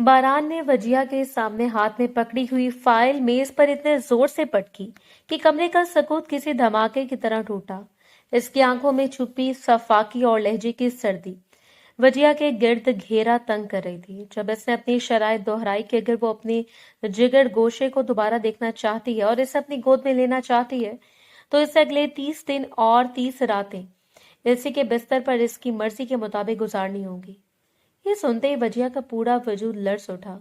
बारान ने वजिया के सामने हाथ में पकड़ी हुई फाइल मेज पर इतने जोर से पटकी कि कमरे का सकूत किसी धमाके की तरह टूटा। इसकी आंखों में छुपी सफाकी और लहजे की सर्दी वजिया के गिर्द घेरा तंग कर रही थी। जब इसने अपनी शरायत दोहराई कि अगर वो अपनी जिगर गोशे को दोबारा देखना चाहती है और इसे अपनी गोद में लेना चाहती है तो इसे अगले 30 दिन और 30 रातें इसी के बिस्तर पर इसकी मर्जी के मुताबिक गुजारनी होगी। ये सुनते ही वजिया का पूरा वजूद लर्ज उठा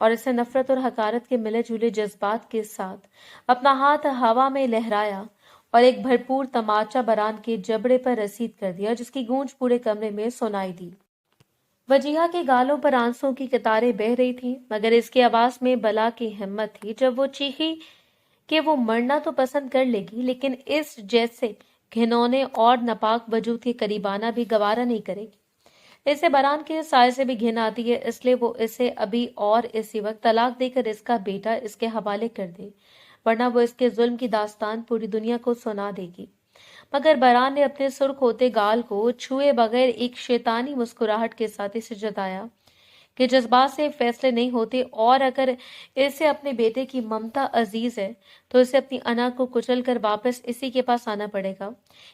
और इसे नफरत और हकारत के मिले जुले जज्बात के साथ अपना हाथ हवा में लहराया और एक भरपूर तमाचा बरान के जबड़े पर रसीद कर दिया, जिसकी गूंज पूरे कमरे में सुनाई दी। वजीहा के गालों पर आंसुओं की कतारें बह रही थी, मगर इसकी आवाज में बला की हिम्मत थी जब वो चीखी कि वो मरना तो पसंद कर लेगी, लेकिन इस जैसे घिनौने और नापाक वजूद के करीब आना भी गवारा नहीं करेगी। इसे बरान के साय से भी घिन आती है, इसलिए वो इसे अभी और इसी वक्त तलाक देकर इसका बेटा इसके हवाले कर दे, वरना वो इसके जुल्म की दास्तान पूरी दुनिया को सुना देगी। मगर बरान ने अपने सुर्ख होते गाल को छुए बगैर एक शैतानी मुस्कुराहट के साथ इसे जताया कि जज्बात से फैसले नहीं होते और अगर इसे अपने बेटे की ममता अजीज है तो इसे अपनी अना को कुचल कर वापस इसी के पास आना पड़ेगा,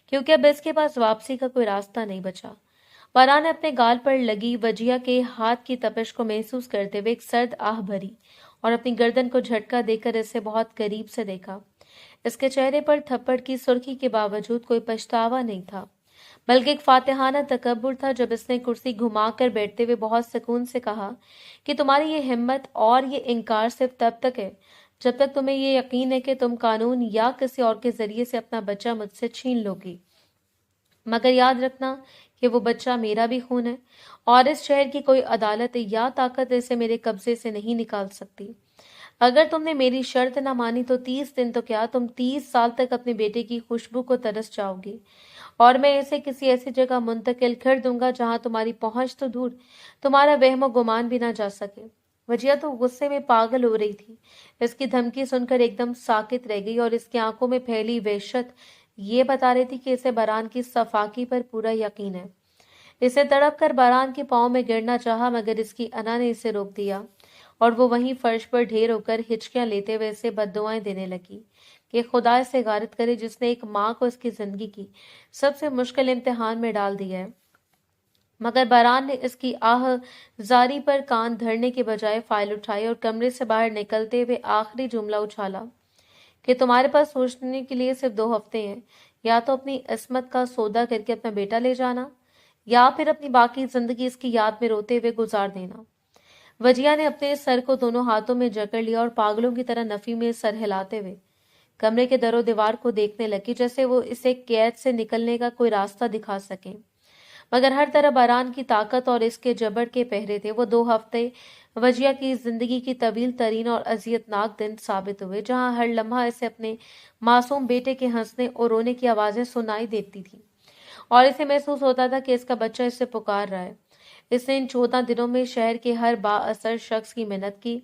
क्योंकि अब इसके पास वापसी का कोई रास्ता नहीं बचा। बरान ने अपने गाल पर लगी वजिया के हाथ की तपिश को महसूस करते हुए एक सर्द आह भरी और अपनी गर्दन को झटका देकर इसे बहुत करीब से देखा। इसके चेहरे पर थप्पड़ की सुर्खी के बावजूद कोई पछतावा नहीं था, बल्कि एक फातिहाना तकब्बुर था। जब इसने कुर्सी घुमाकर बैठते हुए बहुत सुकून से कहा कि तुम्हारी ये हिम्मत और ये इनकार सिर्फ तब तक है जब तक तुम्हें ये यकीन है कि तुम कानून या किसी और के जरिए से अपना बच्चा मुझसे छीन लोगी। मगर याद रखना कि वो बच्चा मेरा भी खून है और इस शहर की कोई अदालत या ताकत इसे मेरे कब्जे से नहीं निकाल सकती। अगर तुमने मेरी शर्त ना मानी तो 30 दिन तो क्या, तुम 30 साल तक अपने बेटे की खुशबू को तरस जाओगे और मैं इसे किसी ऐसी जगह मुंतकिल कर दूंगा जहां तुम्हारी पहुंच तो दूर, तुम्हारा वहमो गुमान भी ना जा सके। वजिया तो गुस्से में पागल हो रही थी। इसकी धमकी सुनकर एकदम साकित रह गई और इसकी आंखों में फैली वहशत ये बता रही थी कि इसे बरान की सफाकी पर पूरा यकीन है। इसे तड़प कर बरान के पांव में गिरना चाहा, मगर इसकी अना ने इसे रोक दिया और वो वहीं फर्श पर ढेर होकर हिचकियां लेते हुए इसे बद्दुआएं देने लगी कि खुदा से गारत करे जिसने एक माँ को इसकी जिंदगी की सबसे मुश्किल इम्तिहान में डाल दिया है। मगर बरान ने इसकी आह जारी पर कान धरने के बजाय फाइल उठाई और कमरे से बाहर निकलते हुए आखिरी जुमला उछाला कि तुम्हारे पास सोचने के लिए सिर्फ 2 हफ्ते हैं, या तो अपनी इस्मत का सौदा करके अपना बेटा ले जाना या फिर अपनी बाकी जिंदगी इसकी याद में रोते हुए गुजार देना। वजिया ने अपने सर को दोनों हाथों में जकड़ लिया और पागलों की तरह नफी में सर हिलाते हुए कमरे के दरो दीवार को देखने लगी, जैसे वो इसे कैद से निकलने का कोई रास्ता दिखा सके। मगर हर तरफ बरान की ताकत और इसके जबर के पहरे थे। वो 2 हफ्ते वजिया की जिंदगी की तवील तरीन और अजियतनाक दिन साबित हुए, जहां हर लम्हा इसे अपने मासूम बेटे के हंसने और रोने की आवाजें सुनाई देती थी और इसे महसूस होता था कि इसका बच्चा इससे पुकार रहा है। इसने इन 14 दिनों में शहर के हर बाअसर शख्स की मेहनत की,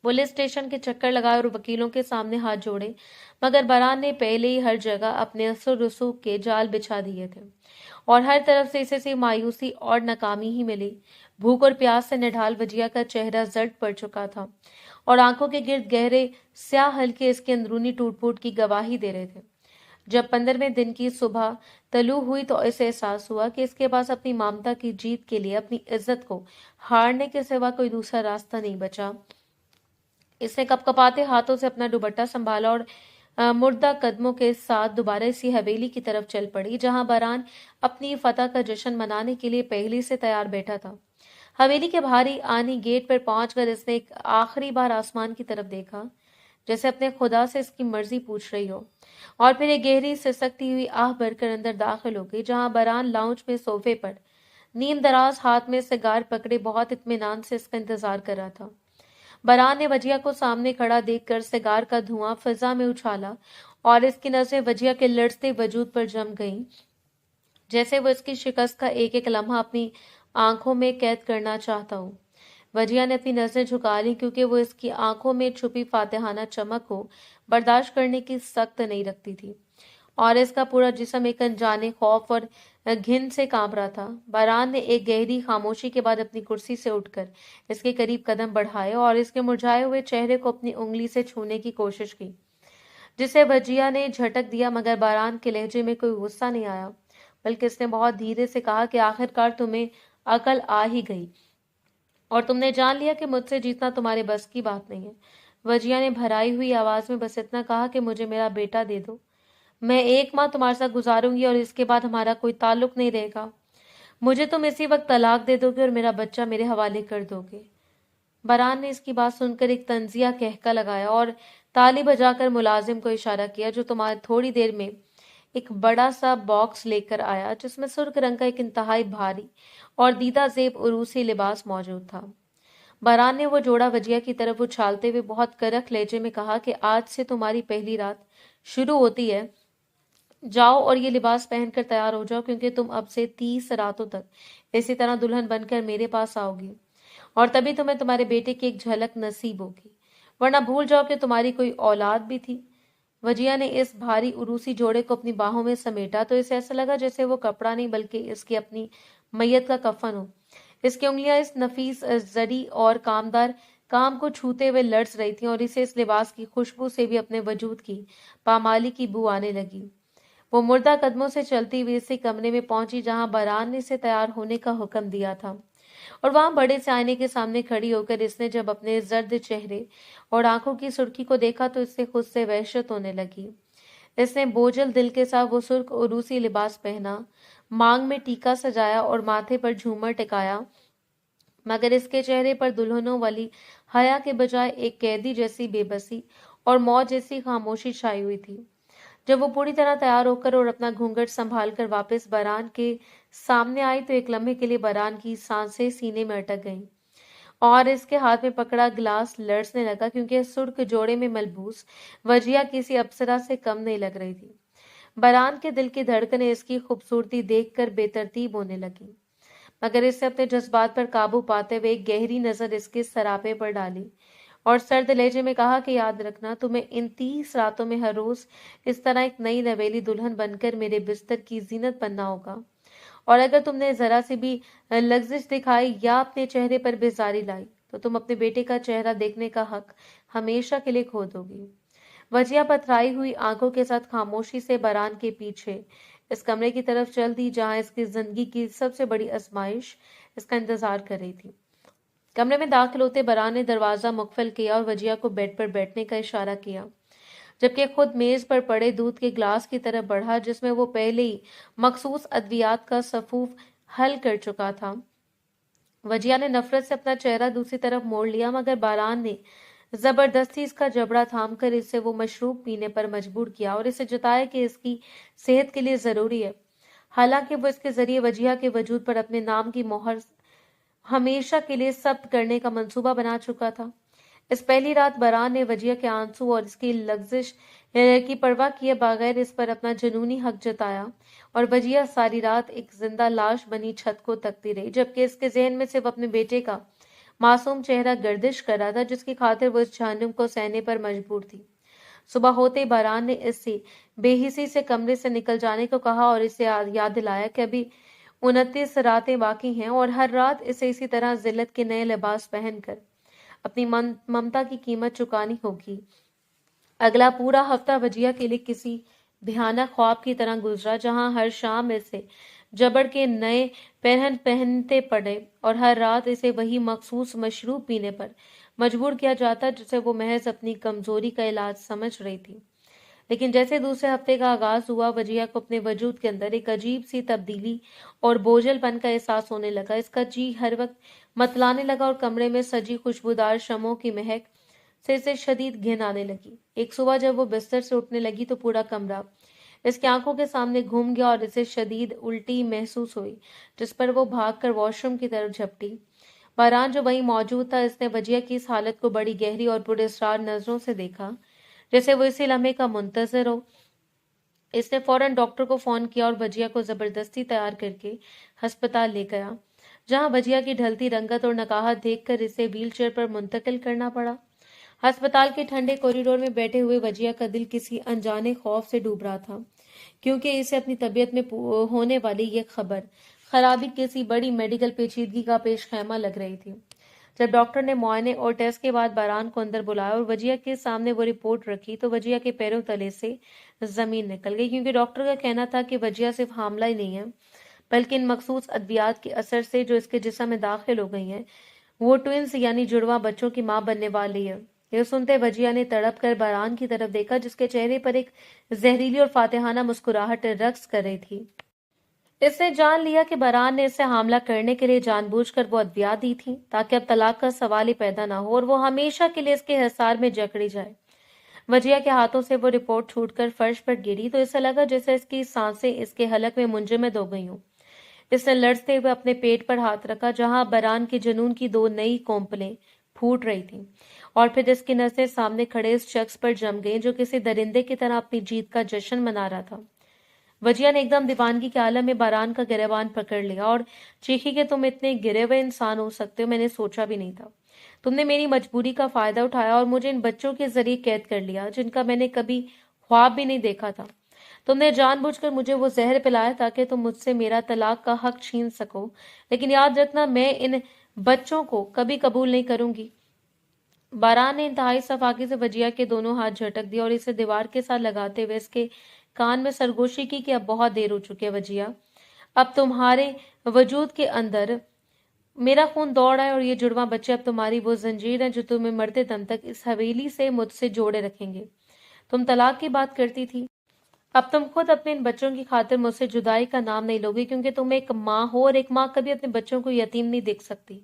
पुलिस स्टेशन के चक्कर लगाए और वकीलों के सामने हाथ जोड़े, मगर बरान ने पहले ही हर जगह अपने असर रसूख के जाल बिछा दिए थे और हर तरफ से इसे सिर्फ मायूसी और नाकामी ही मिली। भूख और प्यास से निढाल वजिया का चेहरा जर्द पड़ चुका था और आंखों के गिर्द गहरे स्याह हल्के इसके अंदरूनी टूट फूट की गवाही दे रहे थे। जब 15वें दिन की सुबह तलू हुई तो इसे एहसास हुआ कि इसके पास अपनी ममता की जीत के लिए अपनी इज्जत को हारने के सिवा कोई दूसरा रास्ता नहीं बचा। इसने कपकपाते हाथों से अपना दुपट्टा संभाला और मुर्दा कदमों के साथ दोबारा इसी हवेली की तरफ चल पड़ी, जहां बरान अपनी फतह का जश्न मनाने के लिए पहले से तैयार बैठा था। हवेली के भारी आनी गेट पर पहुंचकर इसने एक आखिरी बार आसमान की तरफ देखा, जैसे अपने खुदा से इसकी मर्जी पूछ रही हो, और फिर एक गहरी सिसकती हुई आह भरकर अंदर दाखिल हो गई, जहां बरान लाउंज में सोफे पर नीम दराज हाथ में सिगार पकड़े बहुत इत्मीनान से इसका इंतजार कर रहा था। बरान ने वजिया को सामने खड़ा देखकर सिगार का धुआं फिजा में उछाला और इसकी नजरें वजिया के लड़ते वजूद पर जम गईं, जैसे वो इसकी शिकस्त का एक एक लम्हा अपनी आंखों में कैद करना चाहता हूँ। वजिया ने अपनी नजरें झुका ली, क्योंकि वो इसकी आंखों में छुपी फातिहाना चमक को बर्दाश्त करने की सख्त नहीं रखती थी। और इसका पूरा जिस्म एक अनजाने खौफ और घिन से कांप रहा था। बारान ने एक गहरी खामोशी के बाद अपनी कुर्सी से उठकर इसके करीब कदम बढ़ाए और इसके मुरझाए हुए चेहरे को अपनी उंगली से छूने की कोशिश की, जिसे वजिया ने झटक दिया, मगर बारान के लहजे में कोई गुस्सा नहीं आया, बल्कि इसने बहुत धीरे से कहा कि आखिरकार तुम्हें अकल आ ही गई और तुमने जान लिया कि मुझसे जीतना तुम्हारे बस की बात नहीं है। वजिया ने भराई हुई आवाज में बस इतना कहा कि मुझे मेरा बेटा दे दो। मैं एक माह तुम्हारे साथ गुजारूंगी और इसके बाद हमारा कोई ताल्लुक नहीं रहेगा। मुझे तुम इसी वक्त तलाक दे दोगे और मेरा बच्चा मेरे हवाले कर दोगे। बरान ने इसकी बात सुनकर एक तंजिया कहका लगाया और ताली बजाकर मुलाजिम को इशारा किया, जो तुम्हारे थोड़ी देर में एक बड़ा सा बॉक्स लेकर आया, जिसमें सुर्ख रंग का एक इंतहाई भारी और दीदा जेब उरूसी लिबास मौजूद था। बरान ने वो जोड़ा वजिया की तरफ उछालते हुए बहुत करख लहजे में कहा कि आज से तुम्हारी पहली रात शुरू होती है। जाओ और ये लिबास पहनकर तैयार हो जाओ, क्योंकि तुम अब से 30 रातों तक इसी तरह दुल्हन बनकर मेरे पास आओगी और तभी तुम्हें तुम्हारे बेटे की एक झलक नसीब होगी, वरना भूल जाओ कि तुम्हारी कोई औलाद भी थी। वजिया ने इस भारी उरूसी जोड़े को अपनी बाहों में समेटा तो इसे ऐसा लगा जैसे वो कपड़ा नहीं बल्कि इसकी अपनी मैयत का कफन हो। इसकी उंगलियां इस नफीस जरी और कामदार काम को छूते हुए लर्ज रही थी और इसे इस लिबास की खुशबू से भी अपने वजूद की पामाली की बू आने लगी। वो मुर्दा कदमों से चलती हुई इसी कमरे में पहुंची जहां बरान ने इसे तैयार होने का हुक्म दिया था, और वहां बड़े से आईने के सामने खड़ी होकर इसने जब अपने जर्द चेहरे और आंखों की सुर्खी को देखा तो इससे खुद से वहशत होने लगी। इसने बोझल दिल के साथ वो सुर्ख उरूसी लिबास पहना, मांग में टीका सजाया और माथे पर झूमर टिकाया, मगर इसके चेहरे पर दुल्हनों वाली हया के बजाय एक कैदी जैसी बेबसी और मौत जैसी खामोशी छाई हुई थी। जब वो पूरी तरह तैयार होकर और अपना घूंघट संभाल कर वापस बरान के सामने आई तो एक लम्हे के लिए बरान की सांसें सीने में अटक गईं और इसके हाथ में पकड़ा गिलास लड़ने लगा, क्योंकि सुर्ख जोड़े में मलबूस वजिया किसी अप्सरा से कम नहीं लग रही थी। बरान के दिल की धड़कनें इसकी खूबसूरती देखकर बेतरतीब होने लगी, मगर इससे अपने जज्बात पर काबू पाते हुए एक गहरी नजर इसके सरापे पर डाली और सर्द लहजे में कहा कि याद रखना, तुम्हें इन 30 रातों में हर रोज इस तरह एक नई नवेली दुल्हन बनकर मेरे बिस्तर की जीनत बनना होगा, और अगर तुमने जरा सी भी लग्जिश दिखाई या अपने चेहरे पर बेजारी लाई तो तुम अपने बेटे का चेहरा देखने का हक हमेशा के लिए खो दोगी। वजिया पथराई हुई आंखों के साथ खामोशी से बरान के पीछे इस कमरे की तरफ चल दी जहां इसकी जिंदगी की सबसे बड़ी आजमाइश इसका इंतजार कर रही थी। कमरे में दाखिल होते बरान ने दरवाजा मुकफल किया और वजिया को बेड पर बैठने का इशारा किया, जबकि खुद मेज पर पड़े दूध के ग्लास की तरफ बढ़ा जिसमें वो पहले ही मखसूस अद्वियात का सफूफ हल कर चुका था। वजिया ने नफरत से अपना चेहरा दूसरी तरफ मोड़ लिया, मगर बारान ने जबरदस्ती इसका जबड़ा थामकर इसे वो मशरूब पीने पर मजबूर किया और इसे जताया कि इसकी सेहत के लिए जरूरी है। हालांकि वो इसके जरिए वजिया के वजूद पर अपने नाम की मोहर हमेशा के लिए जब्त करने का मंसूबा बना चुका था। इस पहली रात बरान ने वजिया के आंसू और इसकी लग्जिश की परवाह किए बगैर इस पर अपना जुनूनी हक जताया और वजिया सारी रात एक जिंदा लाश बनी छत को तकती रही, जबकि इसके जहन में सिर्फ अपने बेटे का मासूम चेहरा गर्दिश कर रहा था, जिसकी खातिर वो इस जहन्नुम को सहने पर मजबूर थी। सुबह होते ही बरान ने इससे बेहिसी से कमरे से निकल जाने को कहा और इसे याद दिलाया कि अभी 29 रातें बाकी हैं और हर रात इसे इसी तरह जिल्लत के नए लिबास पहनकर अपनी ममता की कीमत चुकानी होगी। अगला पूरा हफ्ता वजिया के लिए किसी भयानक ख्वाब की तरह गुजरा, जहां हर शाम इसे जबड़ के नए पहनते पड़े और हर रात इसे वही मखसूस मशरूब पीने पर मजबूर किया जाता जिसे वो महज अपनी कमजोरी का इलाज समझ रही थी। लेकिन जैसे दूसरे हफ्ते का आगाज हुआ, वजिया को अपने वजूद के अंदर एक अजीब सी तब्दीली और बोझलपन का एहसास होने लगा। इसका जी हर वक्त मतलाने लगा और कमरे में सजी खुशबूदार शमों की महक से इसे शदीद घिन आने लगी। एक सुबह जब वो बिस्तर से उठने लगी तो पूरा कमरा इसकी आंखों के सामने घूम गया और इसे शदीद उल्टी महसूस हुई, जिस पर वो भागकर वॉशरूम की तरफ झपटी। बरान जो वहीं मौजूद था, इसने वजिया की इस हालत को बड़ी गहरी और पुरस्कार नजरों से देखा, जैसे वो इसी लम्हे का मुंतजर हो। इसने फौरन डॉक्टर को फोन किया और वजिया को जबरदस्ती तैयार करके अस्पताल ले गया, जहां वजिया की ढलती रंगत और नकाहत देखकर इसे व्हीलचेयर पर मुंतकिल करना पड़ा। अस्पताल के ठंडे कॉरिडोर में बैठे हुए वजिया का दिल किसी अनजाने खौफ से डूब रहा था। क्योंकि इसे अपनी तबीयत में होने वाली ये खबर खराबी किसी बड़ी मेडिकल पेचीदगी का पेश खैमा लग रही थी। जब डॉक्टर ने मुआयने और टेस्ट के बाद बारान को अंदर बुलाया और वजिया के सामने वो रिपोर्ट रखी तो वजिया के पैरों तले से जमीन निकल गई, क्योंकि डॉक्टर का कहना था कि वजिया सिर्फ हामला ही नहीं है बल्कि इन मखसूस अद्वियात के असर से जो इसके जिस्म में दाखिल हो गई हैं वो ट्विंस यानी जुड़वा बच्चों की मां बनने वाली है। यह सुनते वजिया ने तड़प कर बारान की तरफ देखा, जिसके चेहरे पर एक जहरीली और फातिहाना मुस्कुराहट रक्स कर रही थी। इसने जान लिया कि बारान ने इसे हमला करने के लिए जानबूझकर वो अद्वियात दी थी ताकि अब तलाक का सवाल ही पैदा ना हो और वो हमेशा के लिए इसके हिसार में जकड़ी जाए। वजिया के हाथों से वो रिपोर्ट छूटकर फर्श पर गिरी तो इसे लगा जैसे इसकी सांसें इसके हलक में मुंजमद हो गई हों। इसने लड़ते हुए अपने पेट पर हाथ रखा जहां बारान के जुनून की 2 नई कोंपलें फूट रही थीं, और फिर इसकी नजरें सामने खड़े उस शख्स पर जम गईं जो किसी दरिंदे की तरह अपनी जीत का जश्न मना रहा था। वजिया ने एकदम दीवानगी के आलम में बारान का गिरेबान पकड़ लिया और चीखी कि तुम इतने गिरे हुए इंसान हो सकते हो, मैंने सोचा भी नहीं था। तुमने मेरी मजबूरी का फायदा उठाया और मुझे इन बच्चों के जरिए कैद कर लिया जिनका मैंने कभी ख्वाब भी नहीं देखा था। तुमने जानबूझकर मुझे वो जहर पिलाया ताकि तुम मुझसे मेरा तलाक का हक छीन सको, लेकिन याद रखना मैं इन बच्चों को कभी कबूल नहीं करूंगी। बारान ने इंतहाई सफाकी से वजिया के दोनों हाथ झटक दिया और इसे दीवार के साथ लगाते हुए इसके कान में सरगोशी की कि अब बहुत देर हो चुकी है वजिया, अब तुम्हारे वजूद के अंदर मेरा खून दौड़ रहा है और ये जुड़वा बच्चे अब तुम्हारी वो जंजीर है जो तुम्हें मरते दम तक इस हवेली से मुझसे जोड़े रखेंगे। तुम तलाक की बात करती थी, अब तुम खुद अपने इन बच्चों की खातिर मुझसे जुदाई का नाम नहीं लोगी, क्योंकि तुम एक माँ हो और एक माँ कभी अपने बच्चों को यतीम नहीं देख सकती।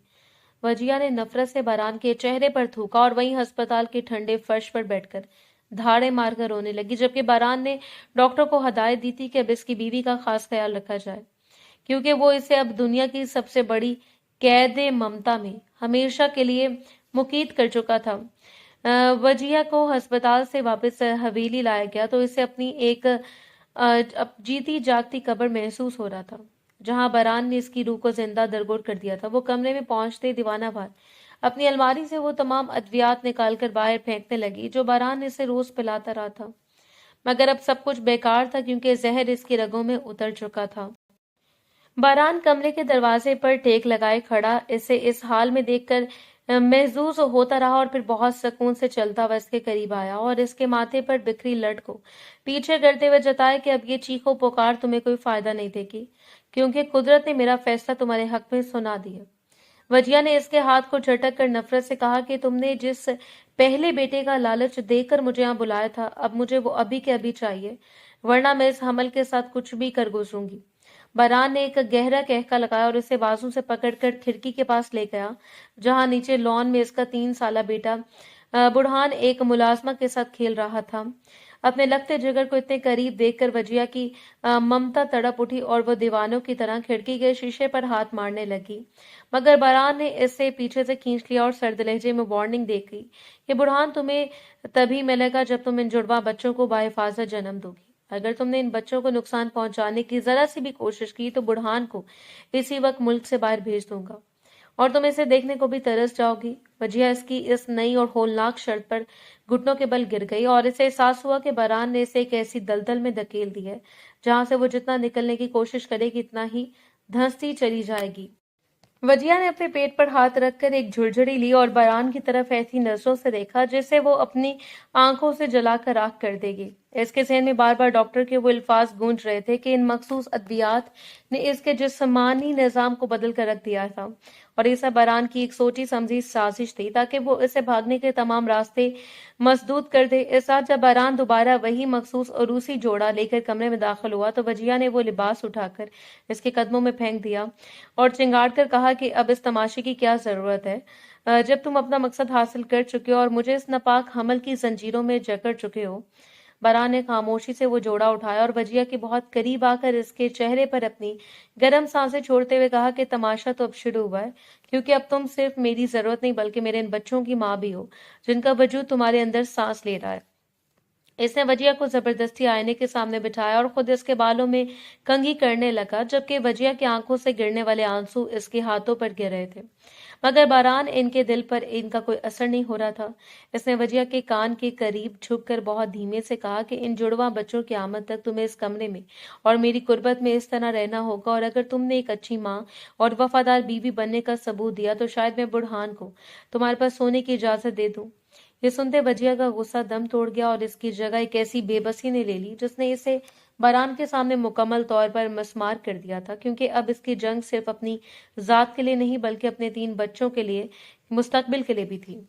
वजिया ने नफरत से बारान के चेहरे पर थूका और वहीं अस्पताल के ठंडे फर्श पर बैठकर धाड़े मारकर रोने लगी, जबकि बारान ने डॉक्टर को हदायत दी थी कि अब इसकी बीवी का खास ख्याल रखा जाए, क्योंकि वो इसे अब दुनिया की सबसे बड़ी कैद ममता में हमेशा के लिए मुकीद कर चुका था। वजिया को अस्पताल से वापस हवेली लाया गया तो इसे अपनी एक जीती जागती कब्र महसूस हो रहा था जहां बारान ने इसकी रूह को जिंदा दरगोर कर दिया था। वो कमरे में पहुंचते दीवाना भार अपनी अलमारी से वो तमाम अद्वियात निकालकर बाहर फेंकने लगी जो बारान इसे रोज पिलाता रहा था, मगर अब सब कुछ बेकार था क्योंकि जहर इसकी रगों में उतर चुका था। बारान कमरे के दरवाजे पर टेक लगाए खड़ा इसे इस हाल में देखकर महसूस होता रहा और फिर बहुत सुकून से चलता हुआ इसके करीब आया और इसके माथे पर बिखरी लट को पीछे करते हुए जताया कि अब ये चीखो पुकार तुम्हें कोई फायदा नहीं देगी, क्योंकि कुदरत ने मेरा फैसला तुम्हारे हक में सुना दिया। वजिया ने इसके हाथ को झटक कर नफरत से कहा कि तुमने जिस पहले बेटे का लालच देकर मुझे यहाँ बुलाया था, अब मुझे वो अभी के अभी चाहिए, वरना मैं इस हमल के साथ कुछ भी कर गुजरूंगी। बारान ने एक गहरा कहका लगाया और इसे बाजू से पकड़कर खिड़की के पास ले गया जहां नीचे लॉन में इसका 3 साला बेटा बुढ़ान एक मुलाजमा के साथ खेल रहा था। अपने लगते जिगर को इतने करीब देखकर वजिया की ममता तड़प उठी और वो दीवानों की तरह खिड़की के शीशे पर हाथ मारने लगी, मगर बारान ने इससे पीछे से खींच लिया और सर्द लहजे में वार्निंग दे गई कि बुढ़ान तुम्हें तभी मिलेगा जब तुम इन जुड़वा बच्चों को बाहिफाजत जन्म दोगी। अगर तुमने इन बच्चों को नुकसान पहुंचाने की जरा सी भी कोशिश की तो बुढ़ान को इसी वक्त मुल्क से बाहर भेज दूंगा और तुम इसे देखने को भी तरस जाओगी। वजिया इसकी इस नई और होलनाक शर्त पर घुटनों के बल गिर गई और इसे एहसास हुआ कि बारान ने इसे एक ऐसी दलदल में धकेल दी है जहां से वो जितना निकलने की कोशिश करेगी इतना ही धंसती चली जाएगी। वजिया ने अपने पेट पर हाथ रखकर एक झुरझुरी ली और बारान की तरफ ऐसी नजरों से देखा जिसे वो अपनी आंखों से जलाकर राख कर देगी। इसके जहन में बार बार डॉक्टर के वो अल्फाज गूंज रहे थे कि इन मखसूस अद्वियात ने इसके जिस्मानी निजाम को बदल कर रख दिया था और ये सब बारान की एक सोची समझी साजिश थी ताकि वो इसे भागने के तमाम रास्ते मसदूद कर दे। इस रात जब बारान दोबारा वही मखसूस और रूसी जोड़ा लेकर कमरे में दाखिल हुआ तो वजिया ने वो लिबास उठाकर इसके कदमों में फेंक दिया और चिंगाड़ कर कहा कि अब इस तमाशे की क्या जरूरत है जब तुम अपना मकसद हासिल कर चुके हो और मुझे इस नापाक हमल की जंजीरों में जकड़ चुके हो। बारान ने खामोशी से वो जोड़ा उठाया और वजिया के बहुत करीब आकर इसके चेहरे पर अपनी गर्म सांसें छोड़ते हुए कहा कि तमाशा तो अब शुरू हुआ है, क्योंकि अब तुम सिर्फ मेरी जरूरत नहीं बल्कि मेरे इन बच्चों की माँ भी हो जिनका वजूद तुम्हारे अंदर सांस ले रहा है। इसने वजिया को जबरदस्ती आईने के सामने बिठाया और खुद इसके बालों में कंघी करने लगा, जबकि वजिया की आंखों से गिरने वाले आंसू इसके हाथों पर गिर रहे थे। मगर बहरहाल इनके दिल पर इनका कोई असर नहीं हो रहा था। इसने वजिया के कान के करीब झुककर बहुत धीमे से कहा कि इन जुड़वा बच्चों की आमद तक तुम्हें इस कमरे में और मेरी कुर्बत में इस तरह रहना होगा, और अगर तुमने एक अच्छी माँ और वफादार बीवी बनने का सबूत दिया तो शायद मैं बुरहान को तुम्हारे पास सोने की इजाजत दे दूं। ये सुनते वजिया का गुस्सा दम तोड़ गया और इसकी जगह एक ऐसी बेबसी ने ले ली जिसने इसे बहरान के सामने मुकम्मल तौर पर मस्मार कर दिया था, क्योंकि अब इसकी जंग सिर्फ अपनी जात के लिए नहीं बल्कि अपने 3 बच्चों के लिए, मुस्तकबिल के लिए भी थी।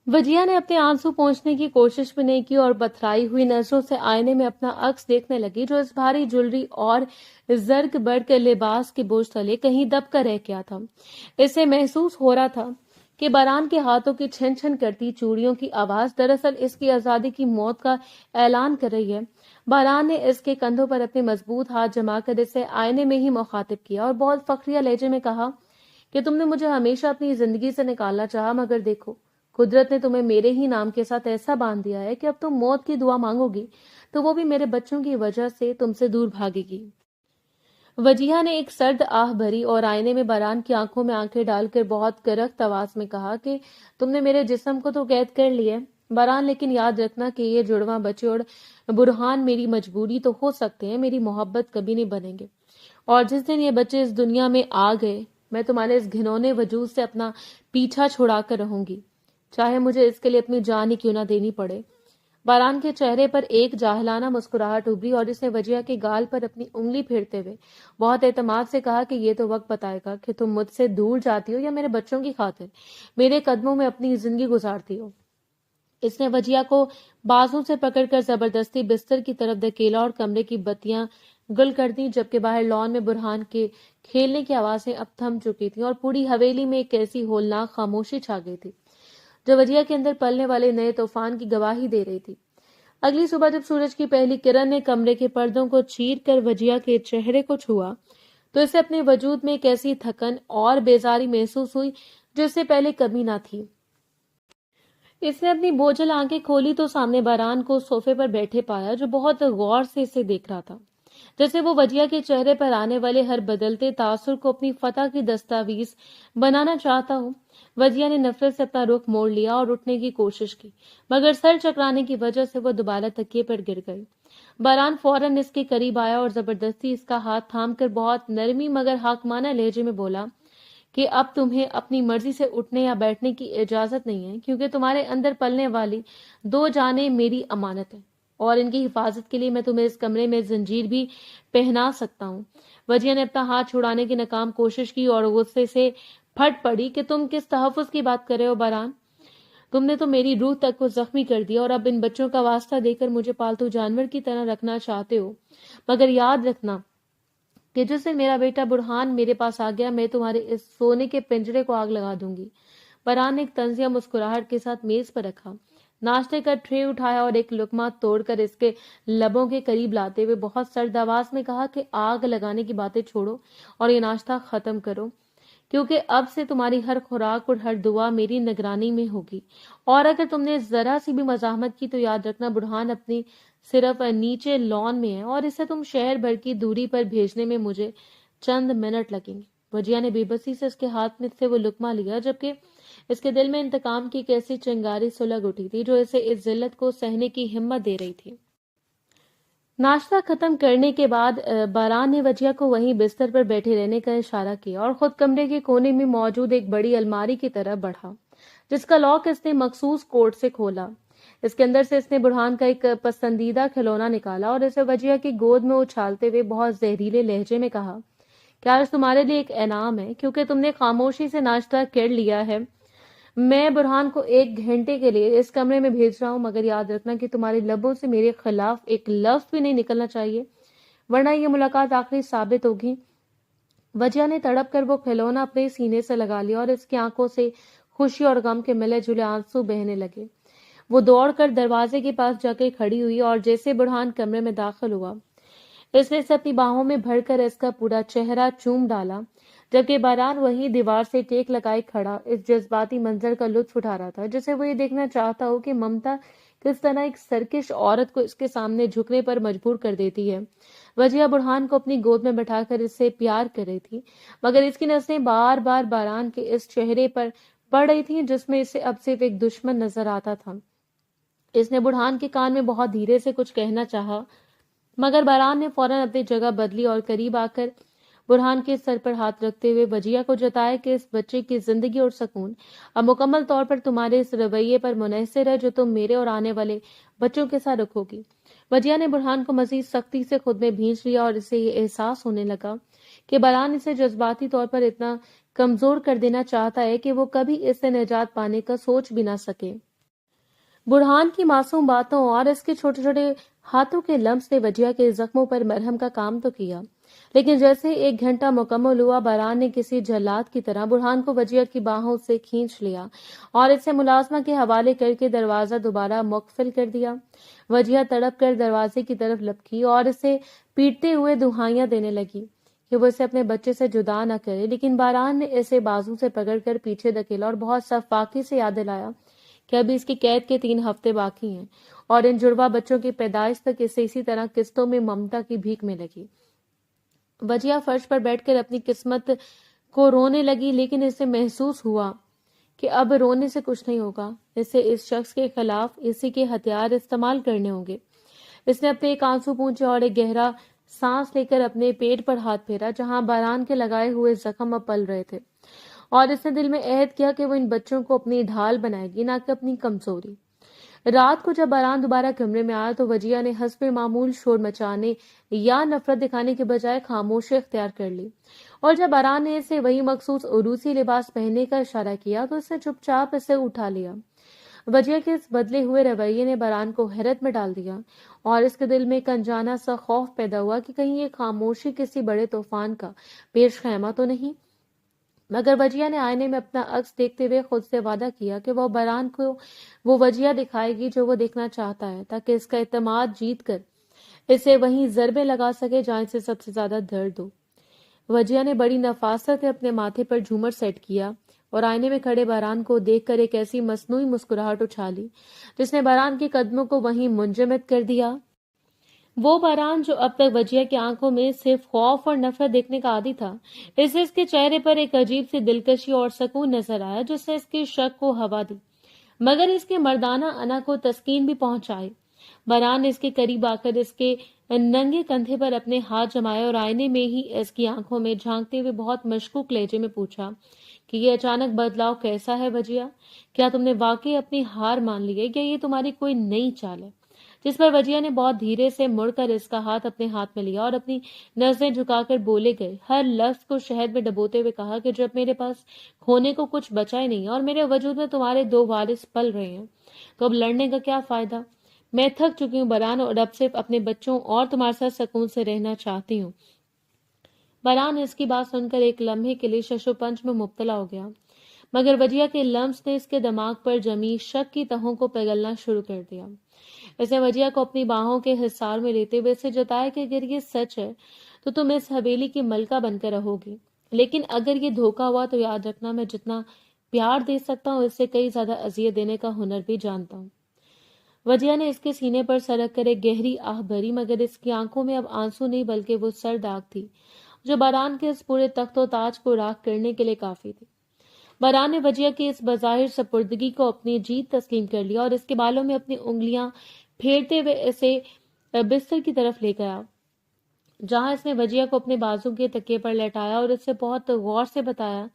वजिया ने अपने आंसू पोंछने की कोशिश भी नहीं की और बथराई हुई नजरों से आईने में अपना अक्स देखने लगी, जो इस भारी ज्वेलरी और जर्ग बर्ग के लिबास के बोझ तले कहीं दब कर रह गया था। इसे महसूस हो रहा था कि बहरान के हाथों की छन छन करती चूड़ियों की आवाज दरअसल इसकी आजादी की मौत का ऐलान कर रही है। बहरान ने इसके कंधों पर अपने मजबूत हाथ जमाकर इसे आईने में ही मुखातिब किया और बहुत फखरिया लहजे में कहा कि तुमने मुझे हमेशा अपनी जिंदगी से निकालना चाहा, मगर देखो, कुदरत ने तुम्हें मेरे ही नाम के साथ ऐसा बांध दिया है कि अब तुम मौत की दुआ मांगोगी तो वो भी मेरे बच्चों की वजह से तुमसे दूर भागेगी। वजिया ने एक सर्द आह भरी और आईने में बहरान की आंखों में आंखें डालकर बहुत करख्त आवाज में कहा कि तुमने मेरे जिस्म को तो कैद कर लिया बहरान, लेकिन याद रखना कि ये जुड़वा बच्चे और बुरहान मेरी मजबूरी तो हो सकते हैं, मेरी मोहब्बत कभी नहीं बनेंगे। और जिस दिन ये बच्चे इस दुनिया में आ गए, मैं तुम्हारे इस घिनौने वजूद से अपना पीछा छुड़ा कर रहूंगी, चाहे मुझे इसके लिए अपनी जान ही क्यों ना देनी पड़े। बहरान के चेहरे पर एक जाहिलाना मुस्कुराहट उभरी और इसने वजिया के गाल पर अपनी उंगली फेरते हुए बहुत एतमाद से कहा कि ये तो वक्त बताएगा कि तुम मुझसे दूर जाती हो या मेरे बच्चों की खातिर मेरे कदमों में अपनी जिंदगी गुजारती हो। इसने वजिया को बाजू से पकड़कर जबरदस्ती बिस्तर की तरफ धकेला और कमरे की बत्तियां गुल कर दी, जबकि बाहर लॉन में बुरहान के खेलने की आवाजें अब थम चुकी थी और पूरी हवेली में एक ऐसी होलनाक खामोशी छा गई थी जो वजिया के अंदर पलने वाले नए तूफान की गवाही दे रही थी। अगली सुबह जब सूरज की पहली किरण ने कमरे के पर्दों को चीर कर वजिया के चेहरे को छुआ तो इसे अपने वजूद में एक ऐसी थकन और बेजारी महसूस हुई जो इससे पहले कभी ना थी। इसने अपनी बोझल आंखें खोली तो सामने बहरान को सोफे पर बैठे पाया, जो बहुत गौर से इसे देख रहा था, जैसे वो वजिया के चेहरे पर आने वाले हर बदलते तासुर को अपनी फतह की दस्तावेज बनाना चाहता हो। वजिया ने नफरत से अपना रुख मोड़ लिया और उठने की कोशिश की, मगर सर चकराने की वजह से वो दोबारा तकिए पर गिर गई। बहरान फौरन इसके करीब आया और जबरदस्ती इसका हाथ थामकर बहुत नरमी मगर हाकमाना लहजे में बोला कि अब तुम्हें अपनी मर्जी से उठने या बैठने की इजाजत नहीं है, क्योंकि तुम्हारे अंदर पलने वाली 2 जानें मेरी अमानत है और इनकी हिफाजत के लिए मैं तुम्हें इस कमरे में जंजीर भी पहना सकता हूँ। वजिया ने अपना हाथ छुड़ाने की नाकाम कोशिश की और गुस्से से फट पड़ी कि तुम किस तहफ़्फ़ुज़ की बात कर रहे हो बहरान? तुमने तो मेरी रूह तक को जख्मी कर दिया और अब इन बच्चों का वास्ता देकर मुझे पालतू जानवर की तरह रखना चाहते हो। मगर याद रखना कि जिस दिन मेरा बेटा बुरहान मेरे पास आ गया, मैं तुम्हारे इस सोने के पिंजरे को आग लगा दूंगी। बहरान ने एक तंजिया मुस्कुराहट के साथ मेज पर रखा, नाश्ते का ट्रे उठाया और एक लुकमा तोड़कर इसके लबों के करीब लाते हुए बहुत सर्द आवाज में कहा कि आग लगाने की बातें छोड़ो और ये नाश्ता खत्म करो, क्योंकि अब से तुम्हारी हर खुराक और हर दुआ मेरी निगरानी में होगी। और अगर तुमने जरा सी भी मजामत की तो याद रखना बुरहान अपनी सिर्फ नीचे लॉन में है और इसे तुम शहर भर की दूरी पर भेजने में मुझे चंद मिनट लगेंगे। वजिया ने बेबसी से उसके हाथ में से वो लुकमा लिया, जबकि इसके दिल में इंतकाम की एक ऐसी चिंगारी सुलग उठी थी जो इसे इस जिल्लत को सहने की हिम्मत दे रही थी। नाश्ता खत्म करने के बाद बहरान ने वजिया को वहीं बिस्तर पर बैठे रहने का इशारा किया और खुद कमरे के कोने में मौजूद एक बड़ी अलमारी की तरफ बढ़ा, जिसका लॉक इसने मखसूस कोड से खोला। इसके अंदर से इसने बुरहान का एक पसंदीदा खिलौना निकाला और इसे वजिया की गोद में उछालते हुए बहुत जहरीले लहजे में कहा कि आज तुम्हारे लिए एक इनाम है, क्योंकि तुमने खामोशी से नाश्ता कर लिया है। मैं बुरहान को 1 घंटे के लिए इस कमरे में भेज रहा हूं, मगर याद रखना कि तुम्हारे लबों से मेरे खिलाफ एक लफ्ज भी नहीं निकलना चाहिए, वरना यह मुलाकात आखिरी साबित होगी। वजिया ने तड़प कर वो खिलौना अपने सीने से लगा लिया और इसकी आंखों से खुशी और गम के मिले जुले आंसू बहने लगे। वो दौड़कर दरवाजे के पास जाकर खड़ी हुई और जैसे बुरहान कमरे में दाखिल हुआ, इसने इसे अपनी बाहों में भरकर इसका पूरा चेहरा चूम डाला, जबकि बहरान वहीं दीवार से टेक लगाए खड़ा इस जज्बाती मंजर का लुत्फ उठा रहा था, जैसे वो ये देखना चाहता हो कि ममता किस तरह एक सरकश औरत को इसके सामने झुकने पर मजबूर कर देती है। वजिया बुरहान को अपनी गोद में बैठाकर इससे प्यार कर रही थी, मगर इसकी नजरें बार बार बारान के इस चेहरे पर पड़ रही थी जिसमें इसे अब सिर्फ एक दुश्मन नजर आता था। इसने बुरहान के कान में बहुत धीरे से कुछ कहना चाहा, मगर बारान ने फौरन अपनी जगह बदली और करीब आकर बुरहान के सर पर हाथ रखते हुए वजिया को जताया कि इस बच्चे की जिंदगी और सुकून अब मुकम्मल तौर पर तुम्हारे इस रवैये पर मुनहसर है जो तुम मेरे और आने वाले बच्चों के साथ रखोगी। वजिया ने बुरहान को मजीद सख्ती से खुद में भींच लिया और इसे ये एहसास होने लगा कि बारान इसे जज्बाती तौर पर इतना कमजोर कर देना चाहता है कि वो कभी इससे निजात पाने का सोच भी ना सके। बुरहान की मासूम बातों और इसके छोटे छोटे हाथों के लम्स ने वजिया के जख्मों पर मरहम का काम तो किया, लेकिन जैसे 1 घंटा मुकम्मल हुआ, बारान ने किसी जल्लाद की तरह बुरहान को वजिया की बाहों से खींच लिया और इसे मुलाजमा के हवाले करके दरवाजा दोबारा मुकफिल कर दिया। वजिया तड़प कर दरवाजे की तरफ लपकी और इसे पीटते हुए दुहाइयां देने लगी कि वो इसे अपने बच्चे से जुदा न करे, लेकिन बारान ने इसे बाजू से पकड़कर पीछे धकेला और बहुत सफाकी से याद दिलाया कि अभी इसकी कैद के 3 हफ्ते बाकी हैं और इन जुड़वा बच्चों की पैदाइश तक इसे इसी तरह किस्तों में ममता की भीख मिलेगी। वजिया फर्श पर बैठकर अपनी किस्मत को रोने लगी, लेकिन इसे महसूस हुआ कि अब रोने से कुछ नहीं होगा। इसे इस शख्स के खिलाफ इसी के हथियार इस्तेमाल करने होंगे। इसने अपने एक आंसू पूंछे और एक गहरा सांस लेकर अपने पेट पर हाथ फेरा जहां बारान के लगाए हुए जख्म अब पल रहे थे, और इसने दिल में अहद किया कि वो इन बच्चों को अपनी ढाल बनाएगी, ना कि अपनी कमजोरी। रात को जब बारान दोबारा कमरे में आया तो वजिया ने हस्बे मामूल शोर मचाने या नफरत दिखाने के बजाय खामोशी इख्तियार कर ली, और जब बारान ने इसे वही मखसूस उरूसी लिबास पहनने का इशारा किया तो इसने चुपचाप इसे उठा लिया। वजिया के इस बदले हुए रवैये ने बारान को हैरत में डाल दिया और इसके दिल में एक अनजाना सा खौफ पैदा हुआ कि कहीं ये खामोशी किसी बड़े तूफान का पेश खैमा तो नहीं। मगर वजिया ने आईने में अपना अक्स देखते हुए खुद से वादा किया कि वह बारान को वो वजिया दिखाएगी जो वो देखना चाहता है, ताकि इसका एतमाद जीत कर इसे वहीं ज़रबे लगा सके जहां इसे सबसे ज्यादा दर्द हो। वजिया ने बड़ी नफासत से अपने माथे पर झूमर सेट किया और आईने में खड़े बारान को देखकर एक ऐसी मसनूई मुस्कुराहट उछाली जिसने बारान के कदमों को वहीं मुंजमद कर दिया। वो बारान जो अब तक वजिया की आंखों में सिर्फ खौफ और नफरत देखने का आदी था, इसे इसके चेहरे पर एक अजीब सी दिलकशी और सुकून नजर आया जिससे इसके शक को हवा दी, मगर इसके मर्दाना अना को तस्कीन भी पहुंचाई। बारान ने इसके करीब आकर इसके नंगे कंधे पर अपने हाथ जमाए और आईने में ही इसकी आंखों में झांकते हुए बहुत मशकूक लहजे में पूछा कि ये अचानक बदलाव कैसा है वजिया? क्या तुमने वाकई अपनी हार मान ली है या ये तुम्हारी कोई नई चाल है? जिस पर वजिया ने बहुत धीरे से मुड़कर इसका हाथ अपने हाथ में लिया और अपनी नजरें झुकाकर बोले गए हर लफ्ज को शहद में डबोते हुए कहा कि जब मेरे पास खोने को कुछ बचा ही नहीं और मेरे वजूद में तुम्हारे 2 वारिस पल रहे हैं, तो अब लड़ने का क्या फायदा? मैं थक चुकी हूँ बारान, और अब सिर्फ अपने बच्चों और तुम्हारे साथ सुकून से रहना चाहती हूँ। बारान इसकी बात सुनकर एक लम्हे के लिए शशोपंच में मुब्तला हो गया, मगर वजिया के लम्स ने इसके दिमाग पर जमी शक की तहों को पिघलना शुरू कर दिया। इसने वजिया को अपनी बाहों के हिसार में लेते हुए इसे जताया कि अगर ये सच है तो तुम इस हवेली की मलका बनकर रहोगी, लेकिन अगर ये धोखा हुआ तो याद रखना मैं जितना प्यार दे सकता हूँ इससे कई ज्यादा अजियत देने का हुनर भी जानता हूँ। वजिया ने इसके सीने पर सरक कर एक गहरी आह भरी, मगर इसकी आंखों में अब आंसू नहीं बल्कि वो सर्द आग थी जो बारान के इस पूरे तख्तो ताज को राख करने के लिए काफी थी। बारान ने वजिया की इस बज़ाहिर सपुर्दगी को अपनी जीत तस्लीम कर लिया और इसके बालों में अपनी उंगलियां फेरते हुए इसे बिस्तर की तरफ ले गया, जहां इसने वजिया को अपने बाजू के तकिए पर लेटाया और इससे बहुत गौर से बताया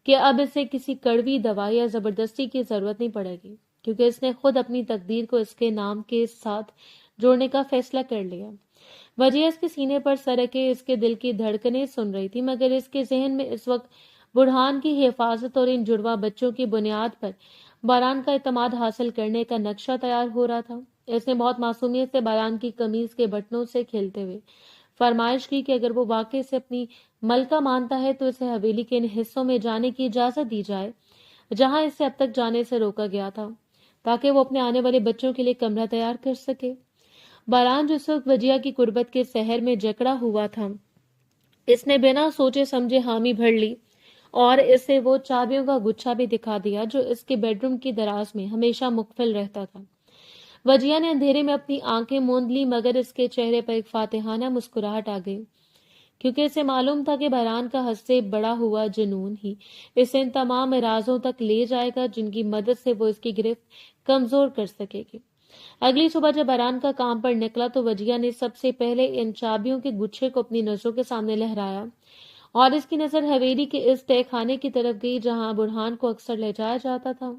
कि अब इसे किसी कड़वी दवा या जबरदस्ती की जरूरत नहीं पड़ेगी, क्योंकि इसने खुद अपनी तकदीर को इसके नाम के साथ जोड़ने का फैसला कर लिया। वजिया इसके सीने पर सरके इसके दिल की धड़कनें सुन रही थी, मगर इसके जहन में इस वक्त बुरहान की हिफाजत और इन जुड़वा बच्चों की बुनियाद पर बारान का इत्मीनान हासिल करने का नक्शा तैयार हो रहा था। इसने बहुत मासूमियत से बारान की कमीज के बटनों से खेलते हुए फरमाइश की कि अगर वो वाकई से अपनी मलका मानता है तो इसे हवेली के इन हिस्सों में जाने की इजाजत दी जाए जहां इसे अब तक जाने से रोका गया था, ताकि वो अपने आने वाले बच्चों के लिए कमरा तैयार कर सके। बारान जो इस वक्त वजिया की कुर्बत के शहर में जकड़ा हुआ था, इसने बिना सोचे समझे हामी भर ली और इसे वो चाबियों का गुच्छा भी दिखा दिया जो इसके बेडरूम की दराज में हमेशा मुकफिल रहता था। وجیہ نے اندھیرے میں اپنی آنکھیں موند لی، مگر اس کے چہرے پر ایک فاتحانہ مسکراہٹ آ گئی، کیونکہ اسے معلوم تھا کہ بہران کا حد سے بڑا ہوا جنون ہی اسے ان تمام رازوں تک لے جائے گا جن کی مدد سے وہ اس کی گرفت کمزور کر سکے گی۔ اگلی صبح جب بہران کا کام پر نکلا تو وجیہ نے سب سے پہلے ان چابیوں کے گچھے کو اپنی نظروں کے سامنے لہرایا، اور اس کی نظر حویلی کے اس تہہ خانے کی طرف گئی جہاں برہان کو اکثر لے جایا جاتا تھا۔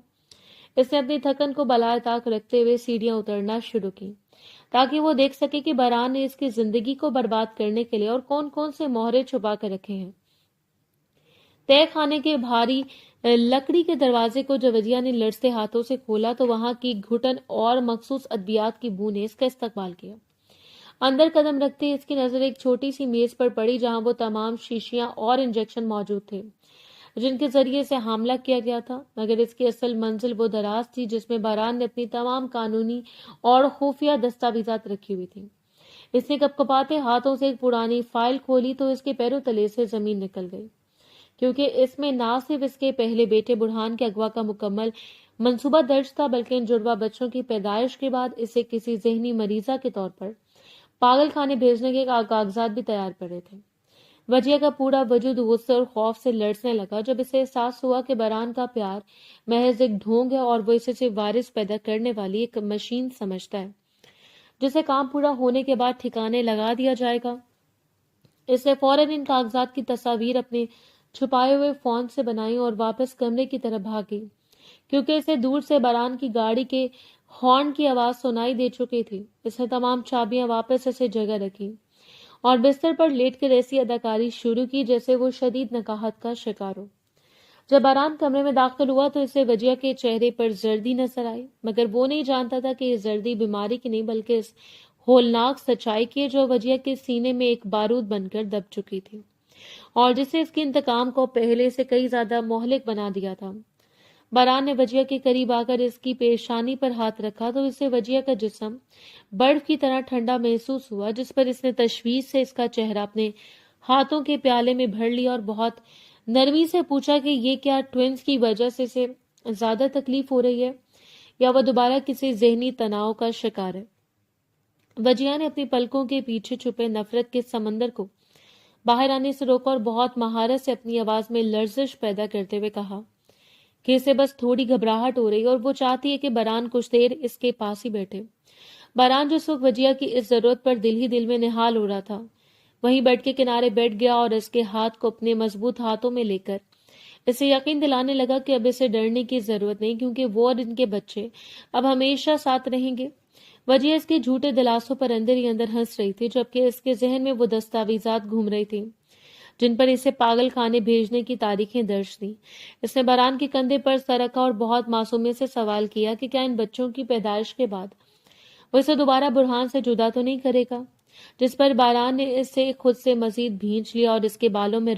اس نے اپنی تھکن کو بالائے طاق رکھتے ہوئے سیڑھیاں اترنا شروع کی تاکہ وہ دیکھ سکے کہ بہران نے اس کی زندگی کو برباد کرنے کے لیے اور کون کون سے مہرے چھپا کر رکھے ہیں۔ تہہ خانے کے بھاری لکڑی کے دروازے کو جب وجیہ نے لرزتے ہاتھوں سے کھولا تو وہاں کی گھٹن اور مخصوص ادویات کی بو نے اس کا استقبال کیا۔ اندر قدم رکھتے اس کی نظر ایک چھوٹی سی میز پر پڑی جہاں وہ تمام شیشیاں اور انجیکشن موجود تھے جن کے ذریعے سے حاملہ کیا گیا تھا، مگر اس کی اصل منزل وہ دراز تھی جس میں بہران نے اپنی تمام قانونی اور خفیہ دستاویزات رکھی ہوئی تھی۔ اس نے کپکپاتے ہاتھوں سے ایک پرانی فائل کھولی تو اس کے پیروں تلے سے زمین نکل گئی، کیونکہ اس میں نہ صرف اس کے پہلے بیٹے برہان کے اغوا کا مکمل منصوبہ درج تھا بلکہ ان جڑواں بچوں کی پیدائش کے بعد اسے کسی ذہنی مریضہ کے طور پر پاگل خانے بھیجنے کے کاغذات بھی تیار پڑے تھے۔ وجیہ کا پورا وجود غصے اور خوف سے لرزنے لگا جب اسے احساس ہوا کہ بہران کا پیار محض ایک ڈھونگ ہے اور وہ اسے صرف وارث پیدا کرنے والی ایک مشین سمجھتا ہے جسے کام پورا ہونے کے بعد ٹھکانے لگا دیا جائے گا۔ اس نے فوراً ان کاغذات کی تصاویر اپنے چھپائے ہوئے فون سے بنائی اور واپس کمرے کی طرف بھاگی، کیونکہ اسے دور سے بہران کی گاڑی کے ہارن کی آواز سنائی دے چکی تھی۔ اس نے تمام چابیاں واپس اسے جگہ رکھی اور بستر پر لیٹ کر ایسی اداکاری شروع کی جیسے وہ شدید نکاہت کا شکار ہو۔ جب بہران کمرے میں داخل ہوا تو اسے وجیہ کے چہرے پر زردی نظر آئی، مگر وہ نہیں جانتا تھا کہ یہ زردی بیماری کی نہیں بلکہ اس ہولناک سچائی کی ہے جو وجیہ کے سینے میں ایک بارود بن کر دب چکی تھی اور جسے اس کے انتقام کو پہلے سے کئی زیادہ مہلک بنا دیا تھا۔ بہران نے وجیہ کے قریب آ کر اس کی پیشانی پر ہاتھ رکھا تو اسے وجیہ کا جسم برف کی طرح ٹھنڈا محسوس ہوا، جس پر اس نے تشویش سے اس کا چہرہ اپنے ہاتھوں کے پیالے میں بھر لیا اور بہت نرمی سے پوچھا کہ یہ کیا ٹوینز کی وجہ سے اسے زیادہ تکلیف ہو رہی ہے یا وہ دوبارہ کسی ذہنی تناؤ کا شکار ہے۔ وجیہ نے اپنی پلکوں کے پیچھے چھپے نفرت کے سمندر کو باہر آنے سے روکا اور بہت مہارت سے اپنی آواز میں لرزش پیدا کرتے ہوئے کہا کہ اسے بس تھوڑی گھبراہٹ ہو رہی ہے اور وہ چاہتی ہے کہ بہران کچھ دیر اس کے پاس ہی بیٹھے۔ بہران جس وقت وجیہ کی اس ضرورت پر دل ہی دل میں نہال ہو رہا تھا وہیں بیڈ کے کنارے بیٹھ گیا اور اس کے ہاتھ کو اپنے مضبوط ہاتھوں میں لے کر اسے یقین دلانے لگا کہ اب اسے ڈرنے کی ضرورت نہیں، کیونکہ وہ اور ان کے بچے اب ہمیشہ ساتھ رہیں گے۔ وجیہ اس کے جھوٹے دلاسوں پر اندر ہی اندر ہنس رہی تھی جبکہ اس کے ذہن میں وہ دستاویزات گھوم رہی تھی جن پر اسے پاگل خانے بھیجنے کی تاریخیں درج تھیں۔ اس نے بہران کے کندھے پر سر رکھا اور بہت معصومیت سے سوال کیا کہ کیا ان بچوں کی پیدائش کے بعد وہ اسے دوبارہ برہان سے جدا تو نہیں کرے گا، جس پر بہران نے اس سے خود سے مزید بھینچ لیا اور اس کے بالوں میں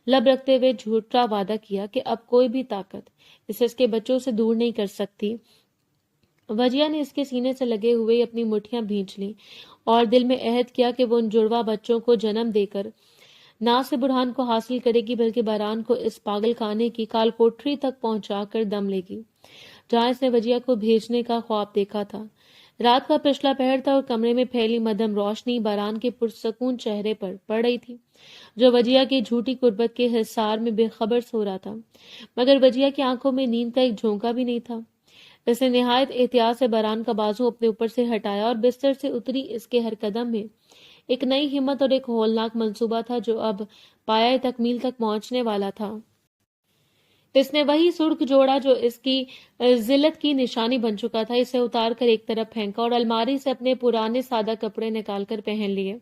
لب رکھتے ہوئے جھوٹا وعدہ کیا کہ اب کوئی بھی طاقت اسے اس کے بچوں سے دور نہیں کر سکتی۔ وجیہ نے اس کے سینے سے لگے ہوئے اپنی مٹھیاں بھینچ لی اور دل میں عہد کیا کہ وہ ان جڑواں بچوں کو جنم دے کر نہ صرف برہان کو حاصل کرے گی بلکہ بہران کو اس پاگل خانے کی کال کوٹری تک پہنچا کر دم لے گی جہاں اس نے وجیہ کو بھیجنے کا خواب دیکھا تھا۔ رات کا پچھلا پہر تھا اور کمرے میں پھیلی مدھم روشنی بہران کے پرسکون چہرے پر پڑ رہی تھی جو وجیہ کی جھوٹی قربت کے حصار میں بے خبر سو رہا تھا، مگر وجیہ کی آنکھوں میں نیند کا ایک جھونکا بھی نہیں تھا۔ اس نے نہایت احتیاط سے بہران کا بازو اپنے اوپر سے ہٹایا اور بستر سے اتری اس کے ہر قدم میں ایک نئی ہمت اور ایک ہولناک منصوبہ تھا جو اب پایہ تکمیل تک پہنچنے والا تھا۔ اس نے وہی سرخ جوڑا جو اس کی ذلت کی نشانی بن چکا تھا اسے اتار کر ایک طرف پھینکا اور الماری سے اپنے پرانے سادہ کپڑے نکال کر پہن لیے،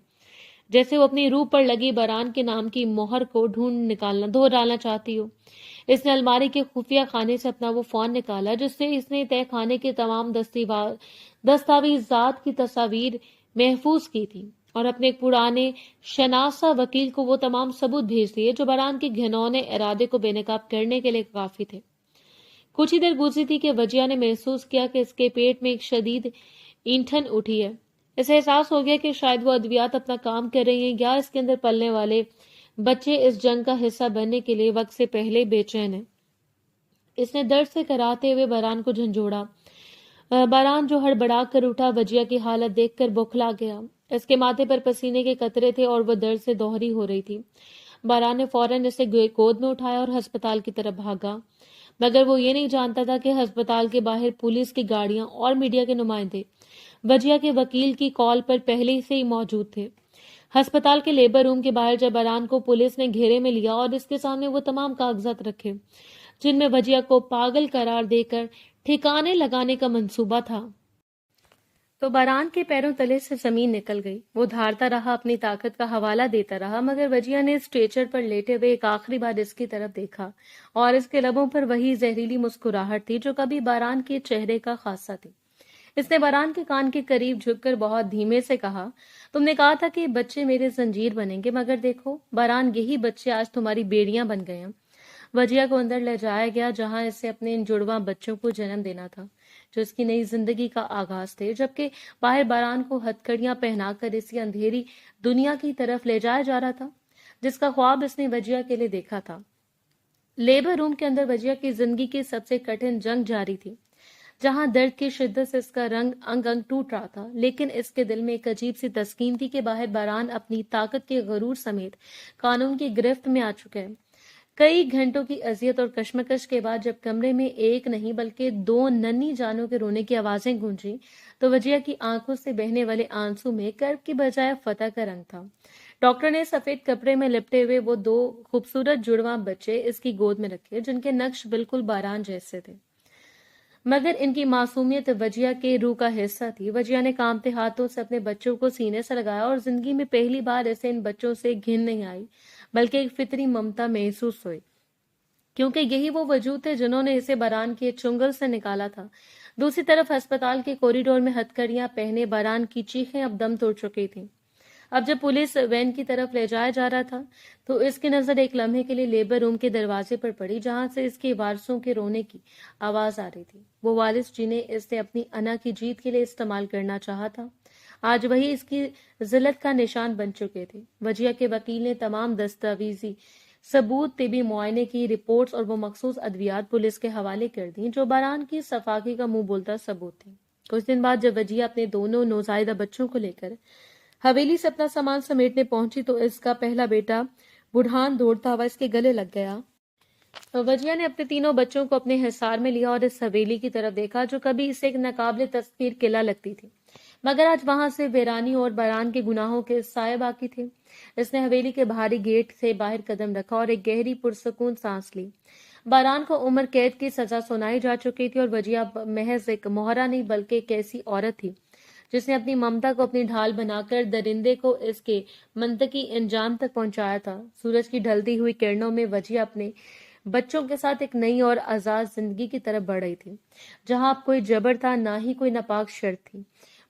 جیسے وہ اپنی روح پر لگی بہران کے نام کی مہر کو دھو ڈالنا چاہتی ہو۔ اس نے الماری کے خفیہ خانے سے اپنا وہ فون نکالا جس سے اس نے تہہ خانے کے تمام دستاویزات کی تصاویر محفوظ کی تھی اور اپنے ایک پرانے شناسہ وکیل کو وہ تمام ثبوت بھیج دیے جو بہران کے گھنونے ارادے کو بے نقاب کرنے کے لیے کافی تھے۔ کچھ ہی دیر گزری تھی کہ وجیہ نے محسوس کیا کہ اس کے پیٹ میں ایک شدید اینٹھن اٹھی ہے۔ اسے احساس ہو گیا کہ شاید وہ ادویات اپنا کام کر رہی ہیں یا اس کے اندر پلنے والے بچے اس جنگ کا حصہ بننے کے لیے وقت سے پہلے بے چین ہیں۔ اس نے درد سے کراہتے ہوئے بہران کو جھنجھوڑا باران جو ہڑبڑا کر اٹھا وجیہ کی حالت دیکھ کر بوکھلا گیا۔ اس کے ماتھے پر پسینے کے قطرے تھے اور وہ درد سے دوہری ہو رہی تھی۔ باران نے فوراً اسے گود میں اٹھایا اور ہسپتال کی طرف بھاگا، مگر وہ یہ نہیں جانتا تھا کہ ہسپتال کے باہر پولیس کی گاڑیاں اور میڈیا کے نمائندے وجیہ کے وکیل کی کال پر پہلے سے ہی موجود تھے۔ ہسپتال کے لیبر روم کے باہر جب باران کو پولیس نے گھیرے میں لیا اور اس کے سامنے وہ تمام کاغذات رکھے جن میں وجیہ کو پاگل قرار دے کر ٹھکانے لگانے کا منصوبہ تھا، تو باران کے پیروں تلے سے زمین نکل گئی۔ وہ دھارتا رہا، اپنی طاقت کا حوالہ دیتا رہا، مگر وجیہ نے اسٹریچر پر لیٹے ہوئے ایک آخری بار اس کی طرف دیکھا اور اس کے لبوں پر وہی زہریلی مسکراہٹ تھی جو کبھی باران کے چہرے کا خاصہ تھی۔ اس نے باران کے کان کے قریب جھک کر بہت دھیمے سے کہا، تم نے کہا تھا کہ بچے میرے زنجیر بنیں گے، مگر دیکھو باران، یہی بچے آج تمہاری بیڑیاں بن گئے ہیں۔ وجیہ کو اندر لے جایا گیا جہاں اسے اپنے ان جڑواں بچوں کو جنم دینا تھا جو اس کی نئی زندگی کا آغاز تھے، جبکہ باہر باران کو ہتھکڑیاں پہنا کر اسی اندھیری دنیا کی طرف لے جایا جا رہا تھا جس کا خواب اس نے وجیہ کے لیے دیکھا تھا۔ لیبر روم کے اندر وجیہ کی زندگی کی سب سے کٹھن جنگ جاری تھی، جہاں درد کی شدت سے اس کا رنگ انگ انگ ٹوٹ رہا تھا، لیکن اس کے دل میں ایک عجیب سی تسکین تھی کہ باہر باران اپنی طاقت کے غرور سمیت قانون کی گرفت میں آ چکے ہیں۔ کئی گھنٹوں کی اذیت اور کشمکش کے بعد جب کمرے میں ایک نہیں بلکہ دو ننھی جانوں کے رونے کی آوازیں گونجی تو وجیہ کی آنکھوں سے بہنے والے آنسو میں کرب کی بجائے فتح کا رنگ تھا۔ ڈاکٹر نے سفید کپڑے میں لپٹے ہوئے وہ دو خوبصورت جڑواں بچے اس کی گود میں رکھے جن کے نقش بالکل باران جیسے تھے، مگر ان کی معصومیت وجیہ کے روح کا حصہ تھی۔ وجیہ نے کانپتے ہاتھوں سے اپنے بچوں کو سینے سے لگایا اور زندگی میں پہلی بار اسے ان بچوں سے گھن نہیں آئی بلکہ ایک فطری ممتا محسوس ہوئی، کیونکہ یہی وہ وجود تھے جنہوں نے اسے باران کے چنگل سے نکالا تھا۔ دوسری طرف ہسپتال کے کوریڈور میں ہتھکڑیاں پہنے باران کی چیخیں اب دم توڑ چکی تھیں۔ اب جب پولیس وین کی طرف لے جایا جا رہا تھا تو اس کی نظر ایک لمحے کے لیے لیبر روم کے دروازے پر پڑی جہاں سے اس کے وارثوں کے رونے کی آواز آ رہی تھی۔ وہ وارث جنہیں اس نے اپنی انا کی جیت کے لیے استعمال کرنا چاہا تھا آج وہی اس کی ذلت کا نشان بن چکے تھے۔ وجیہ کے وکیل نے تمام دستاویزی ثبوت، طبی معائنے کی رپورٹس اور وہ مخصوص ادویات پولیس کے حوالے کر دیں جو باران کی صفاقی کا منہ بولتا ثبوت تھے۔ کچھ دن بعد جب وجیہ اپنے دونوں نوزائیدہ بچوں کو لے کر حویلی سے اپنا سامان سمیٹنے پہنچی تو اس کا پہلا بیٹا بڑھان دوڑتا ہوا اس کے گلے لگ گیا۔ وجیہ نے اپنے تینوں بچوں کو اپنے حصار میں لیا اور اس حویلی کی طرف دیکھا جو کبھی اسے ایک ناقابل تصویر قلعہ لگتی تھی، مگر آج وہاں سے ویرانی اور باران کے گناہوں کے سائے باقی تھے۔ اس نے حویلی کے بھاری گیٹ سے باہر قدم رکھا اور ایک گہری پرسکون سانس لی۔ باران کو عمر قید کی سزا سنائی جا چکی تھی اور وجیہ محض ایک مہرہ نہیں بلکہ ایک ایسی عورت تھی جس نے اپنی ممتا کو اپنی ڈھال بنا کر درندے کو اس کے منطقی انجام تک پہنچایا تھا۔ سورج کی ڈھلتی ہوئی کرنوں میں وجیہ اپنے بچوں کے ساتھ ایک نئی اور آزاد زندگی کی طرف بڑھ رہی تھی جہاں اب کوئی جبر تھا، نہ ہی کوئی ناپاک شرط تھی۔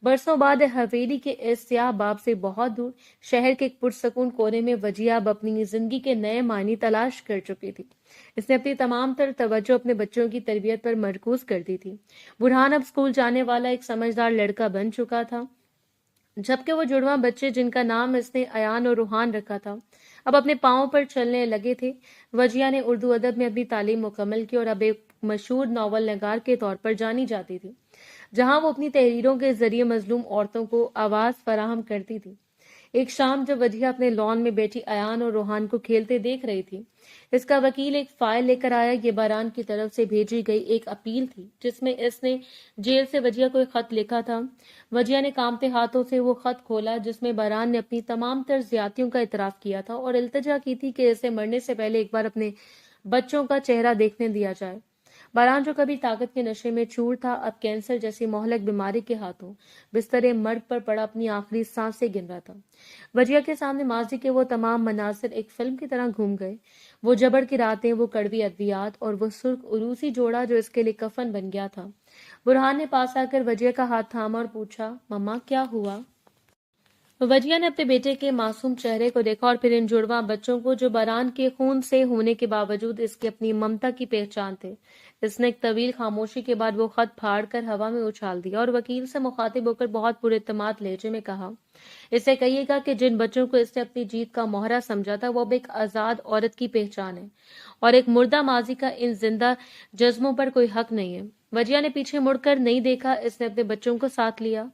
برسوں بعد حویلی کے اس سیاہ باب سے بہت دور شہر کے ایک پرسکون کونے میں وجیہ اب اپنی زندگی کے نئے معنی تلاش کر چکی تھی۔ اس نے اپنی تمام تر توجہ اپنے بچوں کی تربیت پر مرکوز کر دی تھی۔ برہان اب اسکول جانے والا ایک سمجھدار لڑکا بن چکا تھا، جبکہ وہ جڑواں بچے جن کا نام اس نے ایان اور روحان رکھا تھا اب اپنے پاؤں پر چلنے لگے تھے۔ وجیہ نے اردو ادب میں اپنی تعلیم مکمل کی اور اب ایک مشہور ناول نگار کے طور پر جانی جاتی تھی جہاں وہ اپنی تحریروں کے ذریعے مظلوم عورتوں کو آواز فراہم کرتی تھی۔ ایک شام جب وجیہ اپنے لان میں بیٹھی ایان اور روحان کو کھیلتے دیکھ رہی تھی، اس کا وکیل ایک فائل لے کر آیا۔ یہ باران کی طرف سے بھیجی گئی ایک اپیل تھی جس میں اس نے جیل سے وجیہ کو ایک خط لکھا تھا۔ وجیہ نے کانپتے ہاتھوں سے وہ خط کھولا جس میں باران نے اپنی تمام تر زیادتیوں کا اعتراف کیا تھا اور التجا کی تھی کہ اسے مرنے سے پہلے ایک بار اپنے بچوں کا چہرہ دیکھنے دیا جائے۔ باران جو کبھی طاقت کے نشے میں چور تھا اب کینسر جیسی مہلک بیماری کے ہاتھوں بستر مرگ پر پڑا اپنی آخری سانسیں گن رہا تھا۔ وجیہ کے سامنے ماضی کے وہ تمام مناظر ایک فلم کی طرح گھوم گئے، وہ جبر کی راتیں، وہ کڑوی ادویات اور وہ سرخ عروسی جوڑا جو اس کے لیے کفن بن گیا تھا۔ برہان نے پاس آ کر وجیہ کا ہاتھ تھاما اور پوچھا، مما کیا ہوا؟ وجیہ نے اپنے بیٹے کے معصوم چہرے کو دیکھا اور پھر ان جڑواں بچوں کو جو باران کے خون سے ہونے کے باوجود اس کی اپنی ممتا کی پہچان تھے۔ اس نے ایک طویل خاموشی کے بعد وہ خط پھاڑ کر ہوا میں اچھال دیا اور وکیل سے مخاطب ہو کر بہت پر اعتماد لہجے میں کہا، اسے کہیے گا کہ جن بچوں کو اس نے اپنی جیت کا مہرہ سمجھا تھا وہ اب ایک آزاد عورت کی پہچان ہے اور ایک مردہ ماضی کا ان زندہ جذبوں پر کوئی حق نہیں ہے۔ वजिया ने पीछे मुड़कर नहीं देखा। इसने अपने बच्चों को साथ लिया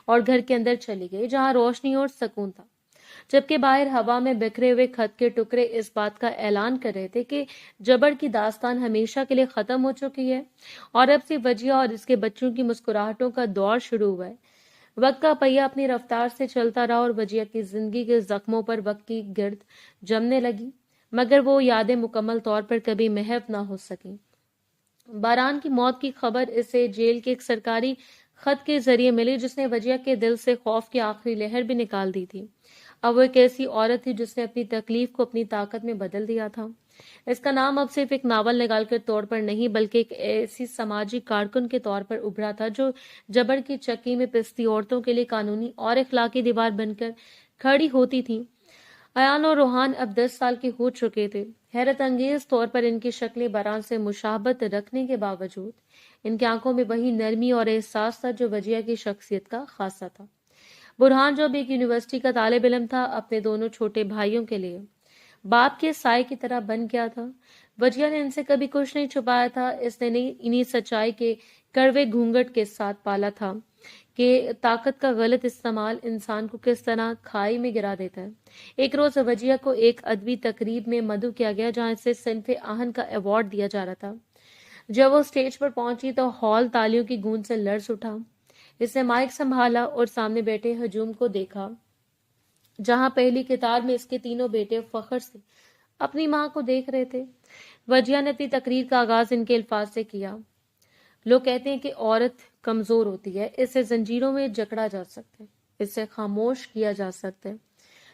और घर के अंदर चली गई, जहां रोशनी और सुकून था, जबकि बाहर हवा में बिखरे हुए खत के टुकड़े इस बात का ऐलान कर रहे थे कि जबर की दास्तान हमेशा के लिए खत्म हो चुकी है और अब सिर्फ वजिया और इसके बच्चों की मुस्कुराहटों का दौर शुरू हुआ है। वक्त का पहिया अपनी रफ्तार से चलता रहा और वजिया की जिंदगी के जख्मों पर वक्त की गिर्द जमने लगी, मगर वो यादें मुकम्मल तौर पर कभी महव ना हो सकी। बारान की मौत की खबर इसे जेल के एक सरकारी खत के जरिए मिली, जिसने वजिया के दिल से खौफ की आखिरी लहर भी निकाल दी थी। अब वो एक ऐसी औरत थी जिसने अपनी तकलीफ को अपनी ताकत में बदल दिया था। इसका नाम अब सिर्फ एक नावल निकाल के तौर पर नहीं, बल्कि एक ऐसी सामाजिक कारकुन के तौर पर उभरा था जो जबर की चक्की में पिसती औरतों के लिए कानूनी और इखलाकी दीवार बनकर खड़ी होती थी। अयान और रोहान अब 10 साल के हो चुके थे। हैरत अंगेज तौर पर इनकी शक्लें बारान से मुशाबत रखने के बावजूद इनकी आंखों में वही नरमी और एहसास था जो वजिया की शख्सियत का खासा था। बुरहान, जो भी एक यूनिवर्सिटी का तालिब इल्म था, अपने दोनों छोटे भाइयों के लिए बाप के साय की तरह बन गया था। वजिया ने इनसे कभी कुछ नहीं छुपाया था। इसने नहीं इन्हीं सच्चाई के कड़वे घूंघट के साथ पाला था कि ताकत का गलत इस्तेमाल इंसान को किस तरह खाई में गिरा देता है। एक रोज वजिया को एक अदबी तकरीब में मदऊ किया गया, जहां इसे सिन्फे आहन का अवार्ड दिया जा रहा था। जब वो स्टेज पर पहुंची तो हॉल तालियों की गूंज से लर्ज उठा। इसने माइक संभाला और सामने बैठे हजूम को देखा, जहां पहली कितार में इसके तीनों बेटे फख्र से अपनी मां को देख रहे थे। वजिया ने अपनी तकरीर का आगाज इनके अल्फाज से किया। लोग कहते हैं कि औरत कमजोर होती है, इसे जंजीरों में जकड़ा जा सकता है, इसे खामोश किया जा सकता है,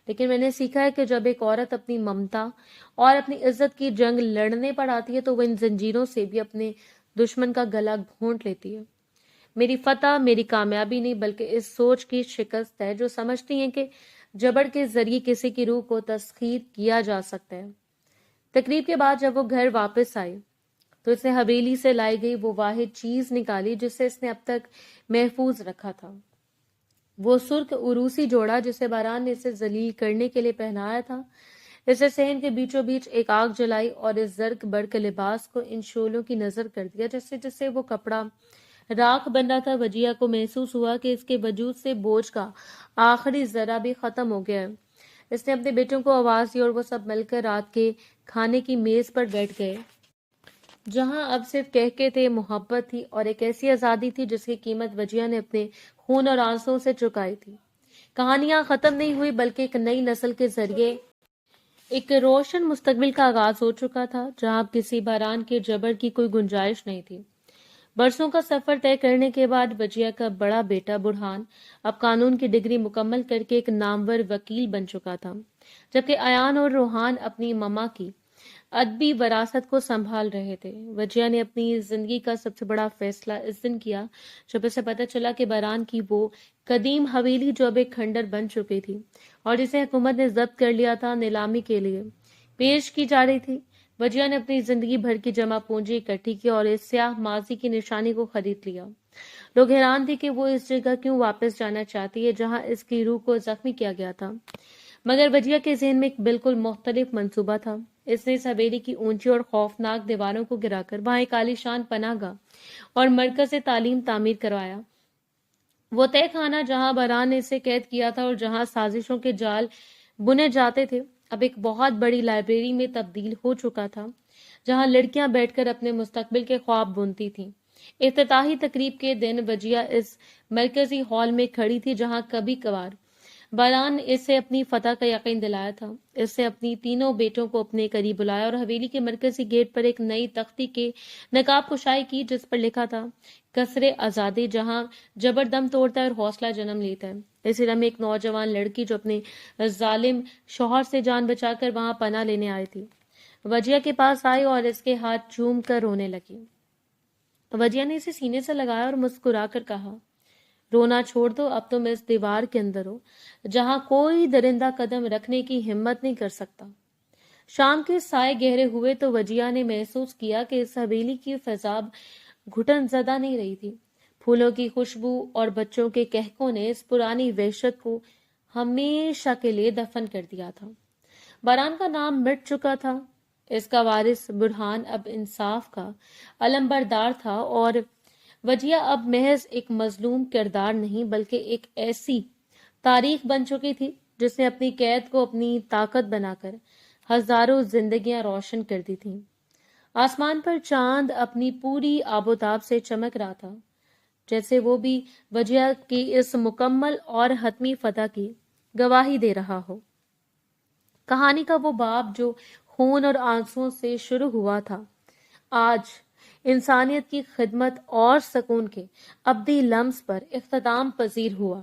लेकिन मैंने सीखा है कि जब एक औरत अपनी ममता और अपनी इज्जत की जंग लड़ने पर आती है तो वह इन जंजीरों से भी अपने दुश्मन का गला घोंट लेती है। मेरी फतह मेरी कामयाबी नहीं, बल्कि इस सोच की शिकस्त है जो समझती है कि जबर के जरिए किसी की रूह को तस्खीर किया जा सकता है। तकरीब के बाद जब वो घर वापस आई तो इसने हवेली से लाई गई वो वाहिद चीज निकाली जिसे इसने अब तक महफूज रखा था। वो सुर्ख उरूसी जोड़ा जिसे बारान ने इसे जलील करने के लिए पहनाया था। इसे सहन के बीचों बीच एक आग जलाई और इस जर्क बर्क लिबास को इन शोलों की नजर कर दिया। जैसे जैसे वो कपड़ा राख बन रहा था, वजिया को महसूस हुआ कि इसके वजूद से बोझ का आखिरी जरा भी खत्म हो गया है। इसने अपने बेटों को आवाज दी और वो सब मिलकर रात के खाने की मेज पर बैठ गए, जहां अब सिर्फ कहके थे, मोहब्बत थी और एक ऐसी आजादी थी जिसकी कीमत वजिया ने अपने खून और आंसुओं से चुकाई थी। कहानियां खत्म नहीं हुई, बल्कि एक नई नस्ल के जरिए एक रोशन मुस्तकबिल का आगाज हो चुका था, जहां अब किसी बारान के जबर की कोई गुंजाइश नहीं थी। बरसों का सफर तय करने के बाद वजिया का बड़ा बेटा बुरहान अब कानून की डिग्री मुकम्मल करके एक नामवर वकील बन चुका था, जबकि अयान और रोहान अपनी ममा की अदबी वरासत को संभाल रहे थे। वजिया ने अपनी जिंदगी का सबसे बड़ा फैसला इस दिन किया जब उसे पता चला कि बारान की वो कदीम हवेली जो अब एक खंडर बन चुकी थी और जिसे हुकूमत ने जब्त कर लिया था, नीलामी के लिए पेश की जा रही थी। वजिया ने अपनी जिंदगी भर की जमा पूंजी इकट्ठी की और इस स्याह माजी की निशानी को खरीद लिया। लोग हैरान थे कि वो इस जगह क्यों वापस जाना चाहती है जहां इसकी रूह को जख्मी किया गया था, मगर वजिया के जहन में एक बिल्कुल मुख्तलिफ मंसूबा था। इसने इस हवेली की ऊंची और खौफनाक दीवारों को गिराकर वहां एक आलीशान पनाहगाह और मरकज से तालीम तामीर करवाया। वो तय खाना जहां बारान ने इसे कैद किया था और जहां साजिशों के जाल बुने जाते थे, अब एक बहुत बड़ी लाइब्रेरी में तब्दील हो चुका था, जहां लड़कियां बैठकर अपने मुस्तकबिल के ख्वाब बुनती थीं। इफ्तिताही तकरीब के दिन वजिया इस मरकजी हॉल में खड़ी थी, जहां कभी कभार बारान इसे अपनी फतह का यकीन दिलाया था। इससे अपनी तीनों बेटों को अपने करीब बुलाया और हवेली के मरकजी गेट पर एक नई तख्ती के नकाब कुशाई की, जिस पर लिखा था, कसरे आजादी, जहां जबर दम तोड़ता है और हौसला जन्म लेता है। इस इलम में एक नौजवान लड़की जो अपने जालिम शौहर से जान बचाकर वहां पनाह लेने आई थी, वजिया के पास आई और इसके हाथ चूम कर रोने लगी। वजिया ने इसे सीने से लगाया और मुस्कुरा कर कहा, रोना छोड़ दो, अब तुम इस दीवार के अंदर हो जहां कोई दरिंदा कदम रखने की हिम्मत नहीं कर सकता। शाम के साए गहरे हुए तो वजिया ने महसूस किया कि इस हवेली की फिजा घुटन ज़दा नहीं रही थी। फूलों की खुशबू और बच्चों के कहकों ने इस पुरानी वहशत को हमेशा के लिए दफन कर दिया था। बारान का नाम मिट चुका था। इसका वारिस बुरहान अब इंसाफ का अलंबरदार था और وجیہ اب محض ایک مظلوم کردار نہیں بلکہ ایک ایسی تاریخ بن چکی تھی جس نے اپنی قید کو اپنی طاقت بنا کر ہزاروں زندگیاں روشن کر دی تھیں۔ آسمان پر چاند اپنی پوری آب و تاب سے چمک رہا تھا، جیسے وہ بھی وجیہ کی اس مکمل اور حتمی فتح کی گواہی دے رہا ہو۔ کہانی کا وہ باب جو خون اور آنسوؤں سے شروع ہوا تھا، آج انسانیت کی خدمت اور سکون کے ابدی لمس پر اختتام پذیر ہوا۔